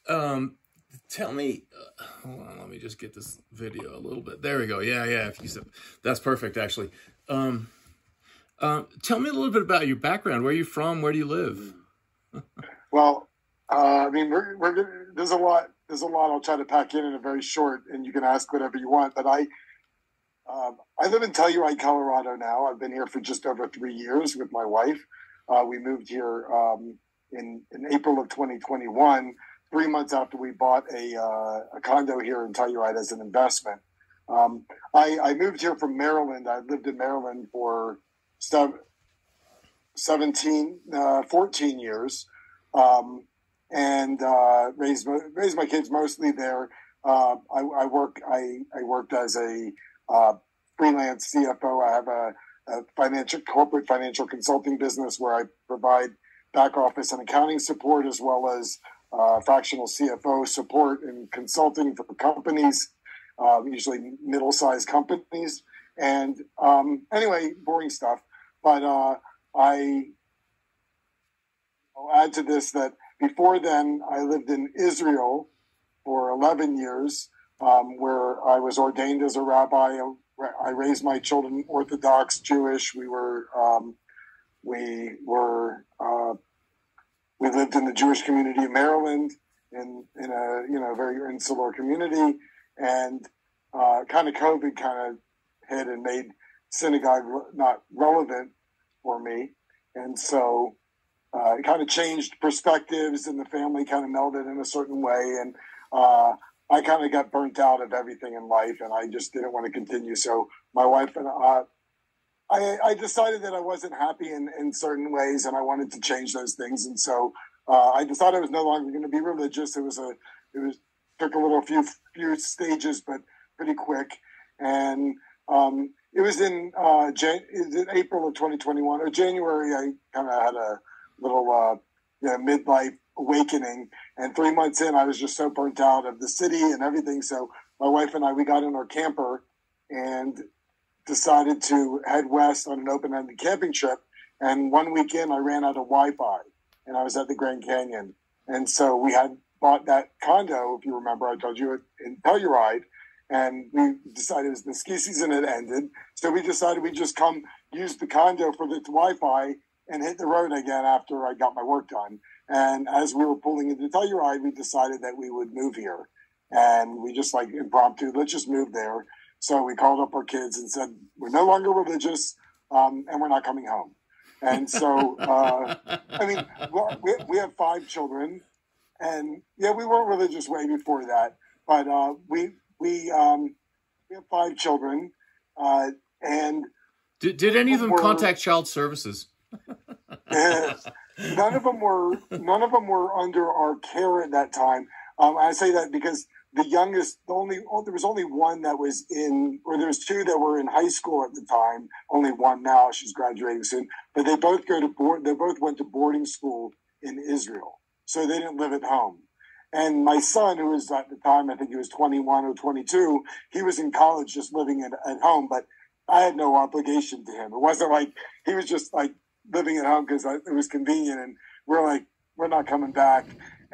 Tell me, hold on, let me just get this video a little bit. There we go. Yeah. If you said, that's perfect, actually. Tell me a little bit about your background. Where are you from? Where do you live? Well, I mean, there's a lot. There's a lot I'll try to pack in a very short, and you can ask whatever you want. But I live in Telluride, Colorado now. I've been here for just over 3 years with my wife. We moved here in April of 2021, 3 months after we bought a condo here in Telluride as an investment. I moved here from Maryland. I lived in Maryland for 14 years, and raised my kids mostly there. I worked as a freelance CFO. I have a corporate financial consulting business where I provide back office and accounting support, as well as fractional CFO support and consulting for companies, usually middle-sized companies. And anyway, boring stuff. But I'll add to this that before then, I lived in Israel for 11 years, where I was ordained as a rabbi. I raised my children Orthodox Jewish. We lived in the Jewish community of Maryland in a very insular community, and kind of COVID kind of hit and made synagogue not relevant for me, and so it kind of changed perspectives, and the family kind of melded in a certain way, and I kind of got burnt out of everything in life, and I just didn't want to continue. So my wife and I decided that I wasn't happy in certain ways, and I wanted to change those things. And so I decided I was no longer going to be religious. It took a little few stages, but pretty quick. And it was in April of 2021 or January. I kind of had a little midlife awakening, and 3 months in, I was just so burnt out of the city and everything. So my wife and I, we got in our camper and decided to head west on an open-ended camping trip. And 1 weekend, I ran out of Wi-Fi, and I was at the Grand Canyon. And so we had bought that condo, if you remember, I told you, in Telluride, and we decided the ski season had ended. So we decided we'd just come use the condo for the Wi-Fi and hit the road again after I got my work done. And as we were pulling into Telluride, we decided that we would move here. And we just impromptu, let's just move there. So we called up our kids and said, we're no longer religious, and we're not coming home. And so, we have 5 children, and we weren't religious way before that, but we have 5 children, and did any of them contact child services? None of them were under our care at that time. I say that because the youngest, there was only one that was there was 2 that were in high school at the time. Only one now; she's graduating soon. But they both went to boarding school in Israel, so they didn't live at home. And my son, who was at the time, I think he was 21 or 22, he was in college, just living at home. But I had no obligation to him. It wasn't like he was just living at home because it was convenient, and we're not coming back.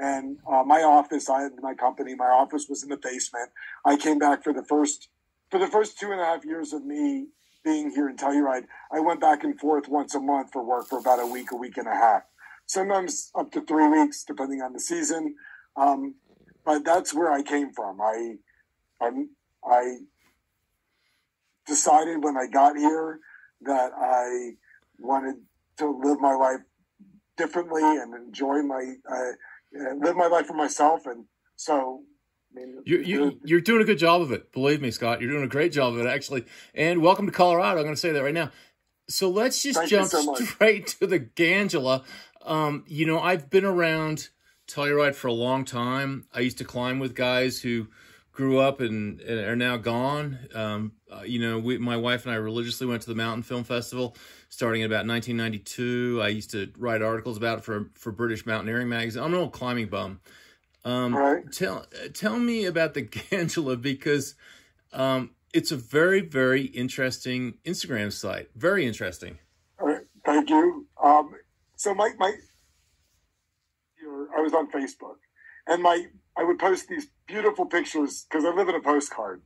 And my office, I had my company, my office was in the basement. I came back for the first 2.5 years of me being here in Telluride. I went back and forth once a month for work for about a week and a half, sometimes up to 3 weeks, depending on the season. But that's where I came from. I decided when I got here that I wanted to live my life differently and enjoy live my life for myself. And so, you're doing a good job of it. Believe me, Scott, you're doing a great job of it, actually. And welcome to Colorado. I'm going to say that right now. So let's just jump straight to the Ganjola. I've been around Telluride for a long time. I used to climb with guys who grew up and are now gone. My wife and I religiously went to the Mountain Film Festival starting in about 1992. I used to write articles about it for British Mountaineering magazine. I'm an old climbing bum. Right. Tell me about the Ganjola, because it's a very, very interesting Instagram site. Very interesting. All right. Thank you. So I was on Facebook, and I would post these beautiful pictures because I live in a postcard.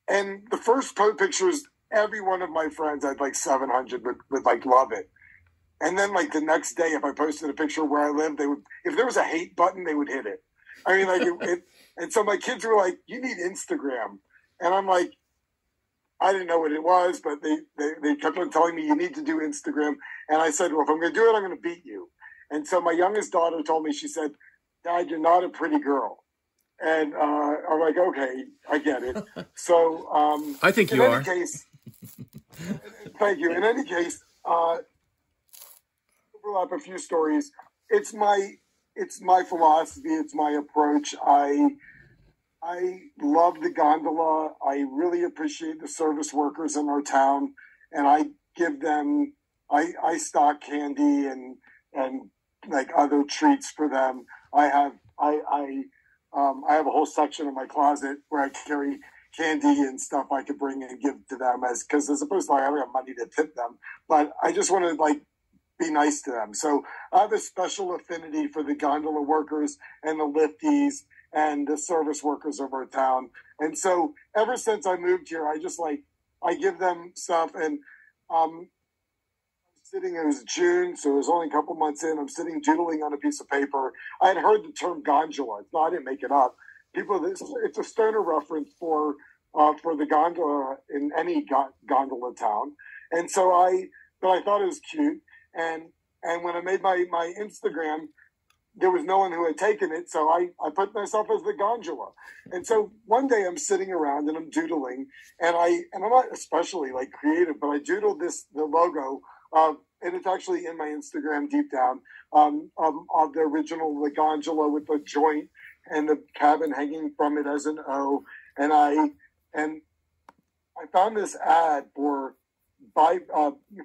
And the first pictures, every one of my friends, I had like 700 would like love it. And then like the next day, if I posted a picture where I lived, they would, if there was a hate button, they would hit it. I mean, like and so my kids were like, you need Instagram. And I'm like, I didn't know what it was, but they kept on telling me you need to do Instagram. And I said, well, if I'm going to do it, I'm going to beat you. And so my youngest daughter told me, she said, Dad, you're not a pretty girl. And I'm like, okay, I get it. So I think you are. Thank you. In any case, overlap a few stories. It's my philosophy. It's my approach. I love the gondola. I really appreciate the service workers in our town, and I give them. I stock candy and like other treats for them. I have a whole section in my closet where I carry candy and stuff I could bring and give to them because as opposed to I don't have money to tip them, but I just want to like be nice to them. So I have a special affinity for the gondola workers and the lifties and the service workers of our town. And so ever since I moved here, I just like, I give them stuff. And it was June, so it was only a couple months in. I'm sitting doodling on a piece of paper. I had heard the term Ganjola. No, I didn't make it up. It's a stoner reference for the gondola in any gondola town. And so I thought it was cute. And when I made my Instagram, there was no one who had taken it. So I put myself as the Ganjola. And so one day I'm sitting around and I'm doodling and I'm not especially like creative, but I doodled the logo and it's actually in my Instagram deep down of the original the gondola with the joint and the cabin hanging from it as an O. And I found this ad for buy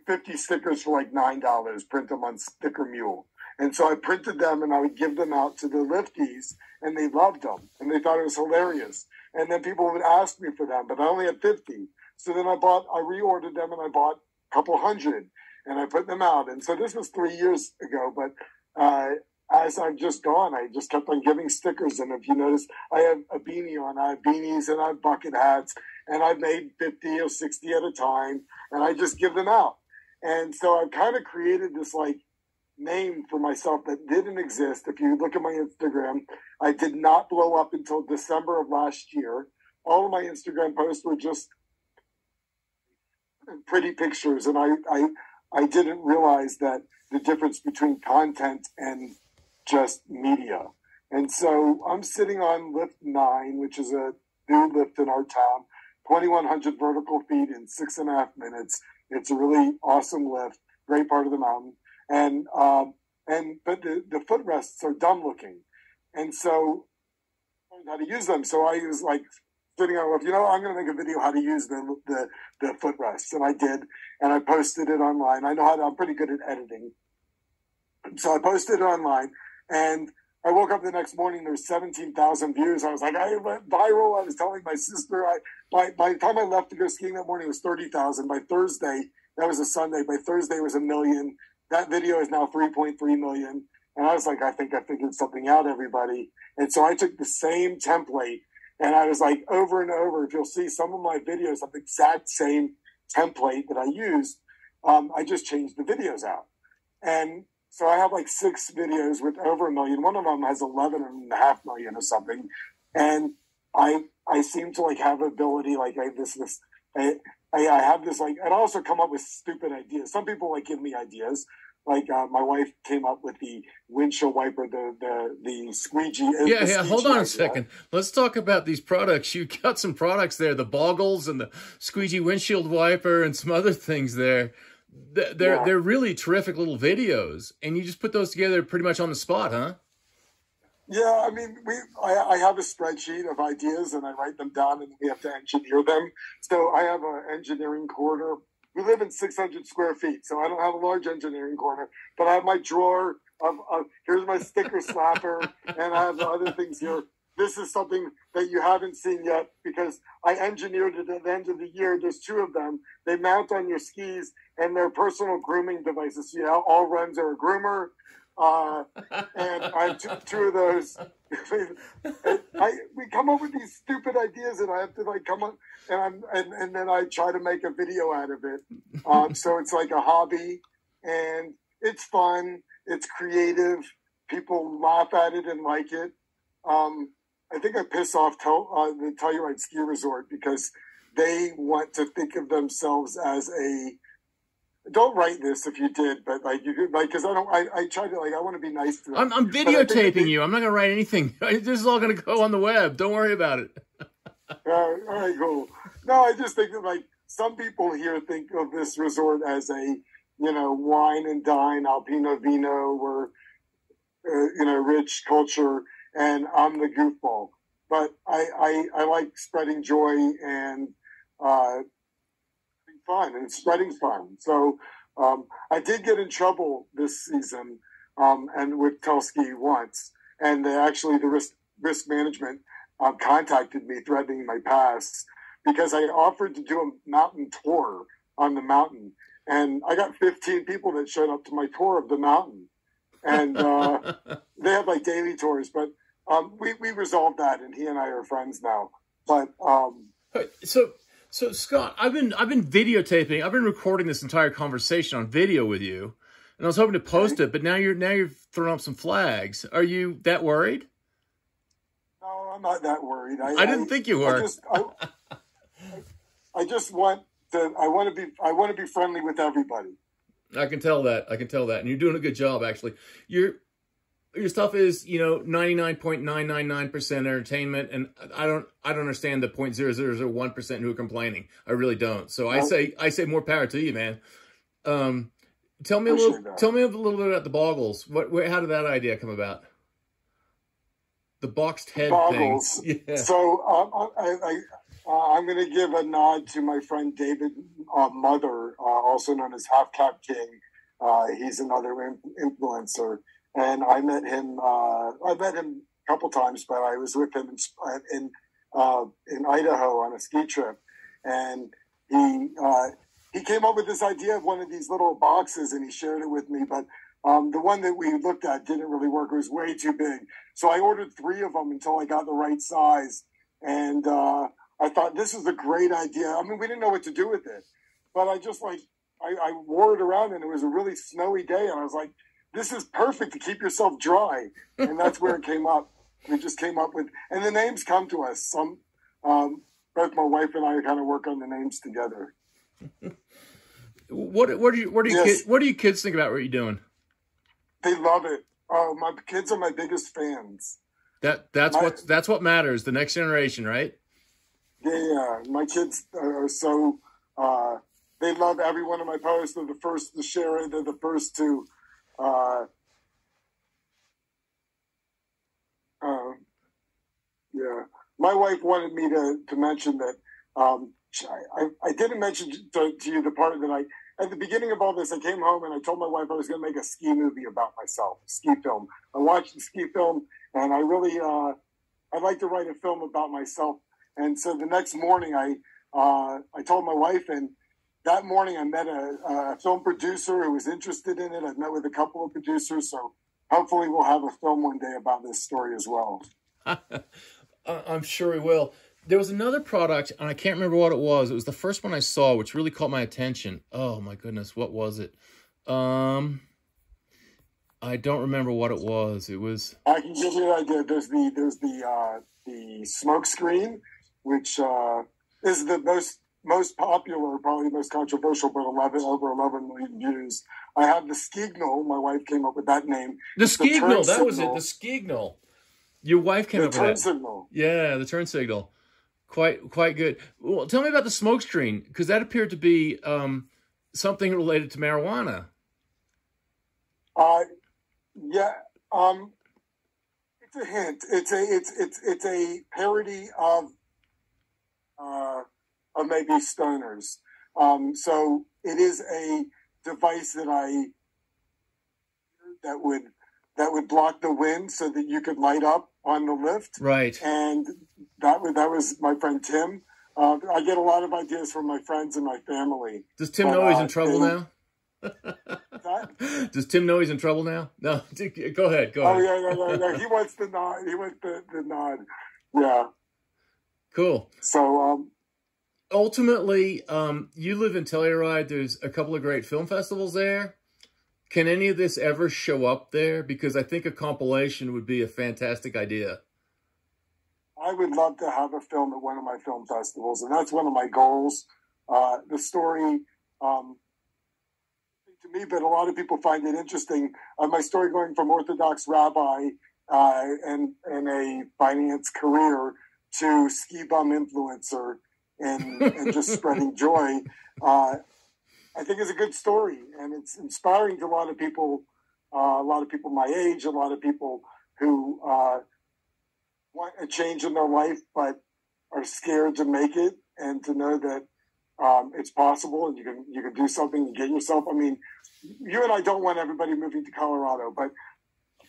50 stickers for like $9, print them on Sticker Mule. And so I printed them and I would give them out to the lifties and they loved them and they thought it was hilarious. And then people would ask me for them, but I only had 50. So then I reordered them and I bought a couple hundred and I put them out. And so this was 3 years ago, but as I've just gone, I just kept on giving stickers. And if you notice, I have a beanie on. I have beanies and I have bucket hats. And I've made 50 or 60 at a time. And I just give them out. And so I've kind of created this like name for myself that didn't exist. If you look at my Instagram, I did not blow up until December of last year. All of my Instagram posts were just pretty pictures. And I didn't realize that the difference between content and just media. And so I'm sitting on lift 9, which is a new lift in our town, 2,100 vertical feet in 6.5 minutes. It's a really awesome lift, great part of the mountain. But the footrests are dumb looking. And so I learned how to use them. So I was like sitting on, I'm going to make a video how to use the footrests. And I did, and I posted it online. I'm pretty good at editing. So I posted it online, and I woke up the next morning, there was 17,000 views. I was like, I went viral. I was telling my sister, by the time I left to go skiing that morning, it was 30,000. By Thursday, that was a Sunday. By Thursday, it was 1 million. That video is now 3.3 million. And I was like, I think I figured something out, everybody. And so I took the same template, and I was like, over and over, if you'll see some of my videos have the exact same template that I used, I just changed the videos out. And so I have like 6 videos with over 1 million. One of them has 11.5 million or something. And I seem to like have ability, like I have this, like, and also come up with stupid ideas. Some people like give me ideas. Like my wife came up with the windshield wiper, the squeegee. Yeah. Hold on a second. Let's talk about these products. You got some products there, the boggles and the squeegee windshield wiper and some other things there. They're really terrific little videos, and you just put those together pretty much on the spot, huh? Yeah, I mean, I have a spreadsheet of ideas, and I write them down, and we have to engineer them. So I have an engineering corner. We live in 600 square feet, so I don't have a large engineering corner, but I have my drawer of here's my sticker slapper, and I have the other things here. This is something that you haven't seen yet because I engineered it at the end of the year. There's 2 of them. They mount on your skis, and they're personal grooming devices. You know, all runs are a groomer. And I have two of those. We come up with these stupid ideas, and I have to like come up, and then I try to make a video out of it. So it's like a hobby, and it's fun. It's creative. People laugh at it and like it. I think I piss off the Telluride ski resort because they want to think of themselves as a. Don't write this if you did, but like you could, like, because I try to, like, I want to be nice to them. I'm videotaping you. I'm not gonna write anything. This is all gonna go on the web. Don't worry about it. All right, cool. No, I just think that, like, some people here think of this resort as a, wine and dine, Alpino Vino, or rich culture, and I'm the goofball. But I like spreading joy and fun and spreading fun. So I did get in trouble this season and with Telski once, and the risk management contacted me threatening my pass because I offered to do a mountain tour on the mountain, and I got 15 people that showed up to my tour of the mountain, and they have like daily tours, but we resolved that, and he and I are friends now. But So Scott, I've been videotaping. I've been recording this entire conversation on video with you, and I was hoping to post it, but now you're throwing up some flags. Are you that worried? No, I'm not that worried. I didn't think you were. I just want to. I want to be friendly with everybody. I can tell that. And you're doing a good job, actually. Your stuff is, 99.999% entertainment, and I don't understand the 0.0001% who are complaining. I really don't. So I say more power to you, man. Tell me a little bit about the Boggles. How did that idea come about? The boxed head Boggles. thing. Yeah. So I'm going to give a nod to my friend David Mother, also known as Half Cap King. He's another influencer. And I met him. I met him a couple times, but I was with him in Idaho on a ski trip, and he came up with this idea of one of these little boxes, and he shared it with me. But the one that we looked at didn't really work; it was way too big. So I ordered 3 of them until I got the right size, and I thought this is a great idea. I mean, we didn't know what to do with it, but I just I wore it around, and it was a really snowy day, and I was like, this is perfect to keep yourself dry. And that's where it came up. We just came up with, and the names come to us. Both my wife and I kind of work on the names together. What do you kids think about what you're doing? They love it. My kids are my biggest fans. That's what matters. The next generation, right? Yeah. My kids are so, they love every one of my posts. They're the first to share it. They're the first to, yeah. My wife wanted me to mention that I didn't mention to you the part that at the beginning of all this, I came home and I told my wife I was going to make a ski movie about myself, a ski film. I watched the ski film, and I really I'd like to write a film about myself. And so the next morning, I told my wife, and that morning I met a film producer who was interested in it. I've met with a couple of producers, so hopefully we'll have a film one day about this story as well. I'm sure we will. There was another product, and I can't remember what it was. It was the first one I saw, which really caught my attention. Oh, my goodness, what was it? I don't remember what it was. It was... I can give you an idea. There's the smoke screen, which is the most popular, probably most controversial, but over 11 million views. I have the Skignal. My wife came up with that name. The Skignal, that was it. The Skignal. Your wife came up with that. The turn signal. Yeah, the turn signal. Quite good. Well, tell me about the smoke screen, because that appeared to be something related to marijuana. Yeah. It's a hint. It's a parody of maybe stoners. So it is a device that would block the wind so that you could light up on the lift. Right. And that was my friend Tim. I get a lot of ideas from my friends and my family. Does Tim know he's in trouble now? Does Tim know he's in trouble now? No, go ahead. Go ahead. Yeah. He wants the nod. He wants the nod. Yeah. Cool. So, ultimately, you live in Telluride. There's a couple of great film festivals there. Can any of this ever show up there? Because I think a compilation would be a fantastic idea. I would love to have a film at one of my film festivals, and that's one of my goals. The story, to me, but a lot of people find it interesting. My story going from Orthodox rabbi and a finance career to ski bum influencer and just spreading joy, I think is a good story, and it's inspiring to a lot of people my age, a lot of people who want a change in their life but are scared to make it, and to know that it's possible and you can do something and get yourself. I mean, you and I don't want everybody moving to Colorado, but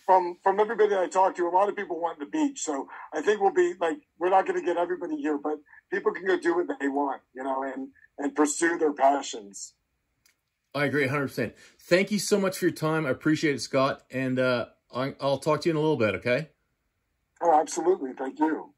from everybody that I talk to, a lot of people want the beach. So I think we're not going to get everybody here, but people can go do what they want, and pursue their passions. I agree 100%. Thank you so much for your time. I appreciate it, Scott. And I'll talk to you in a little bit, okay? Oh, absolutely. Thank you.